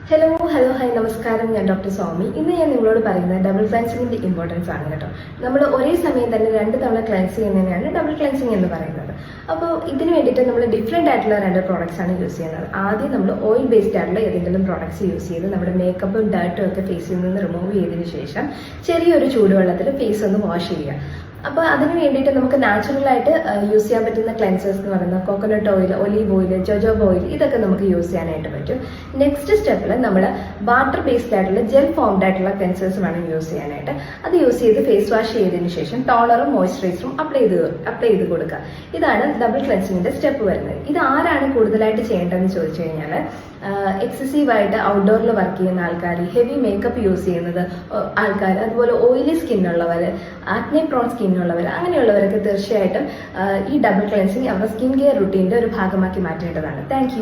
Hello hi നമസ്കാരം. ഞാൻ doctor സ്വാമി. ഇന്ന് ഞാൻ നിങ്ങളോട് പറയുന്നത് ഡബിൾ ക്ലൻസിങ്ങിന്റെ ഇമ്പോർട്ടൻസ് ആണ് കേട്ടോ. നമ്മൾ ഒരേ സമയം തന്നെ 2 തവണ ക്ലൻസ് ചെയ്യുന്നതിനാണ് ഡബിൾ ക്ലൻസിങ് എന്ന് പറയുന്നത്. അപ്പോൾ ഇതിന് വേണ്ടിയിട്ട് നമ്മൾ ഡിഫറെന്റ് ആയിട്ടുള്ള 2 പ്രോഡക്ട്സ് ആണ് യൂസ് ചെയ്യുന്നത്. ആദ്യം നമ്മൾ ഓയിൽ ബേസ്ഡ് ആയിട്ടുള്ള ഏതെങ്കിലും പ്രോഡക്ട്സ് യൂസ് ചെയ്ത് നമ്മുടെ മേക്കപ്പും ഡയറ്റും ഒക്കെ ഫേസിൽ നിന്ന് റിമൂവ് ചെയ്തതിന് ശേഷം ചെറിയൊരു ചൂടുവെള്ളത്തിൽ ഫേസ് ഒന്ന് വാഷ് ചെയ്യുക. അപ്പോൾ അതിന് വേണ്ടിയിട്ട് നമുക്ക് നാച്ചുറലായിട്ട് യൂസ് ചെയ്യാൻ പറ്റുന്ന ക്ലെൻസേഴ്സ് എന്ന് പറയുന്നത് coconut oil, olive oil, jojoba oil, ഇതൊക്കെ നമുക്ക് യൂസ് ചെയ്യാനായിട്ട് പറ്റും. നെക്സ്റ്റ് സ്റ്റെപ്പിൽ നമ്മൾ വാട്ടർ ബേസ്ഡ് ആയിട്ടുള്ള ജെൽ ഫോംഡ് ആയിട്ടുള്ള ക്ലെൻസേഴ്സ് വേണം യൂസ് ചെയ്യാനായിട്ട്. അത് യൂസ് ചെയ്ത് ഫേസ് വാഷ് ചെയ്തതിന് ശേഷം ടോണറും മോയ്സ്ചറൈസറും അപ്ലൈ ചെയ്ത് കൊടുക്കുക. ഇതാണ് ഡബിൾ ക്ലെൻസിങ്ങിന്റെ സ്റ്റെപ്പ് വരുന്നത്. ഇത് ആരാണ് കൂടുതലായിട്ട് ചെയ്യേണ്ടതെന്ന് ചോദിച്ചു കഴിഞ്ഞാൽ എക്സസീവായിട്ട് ഔട്ട്ഡോറിൽ വർക്ക് ചെയ്യുന്ന ആൾക്കാർ, ഹെവി മേക്കപ്പ് യൂസ് ചെയ്യുന്നത് ആൾക്കാർ, അതുപോലെ ഓയിലി സ്കിന്നുള്ളവർ, ആക്നെ പ്രോൺ സ്കിന്നുള്ളവർ, അങ്ങനെയുള്ളവരൊക്കെ തീർച്ചയായിട്ടും ഈ ഡബിൾ ക്ലെൻസിങ് അവരുടെ സ്കിൻ കെയർ റുട്ടീൻ്റെ ഒരു ഭാഗമാക്കി മാറ്റേണ്ടതാണ്. താങ്ക്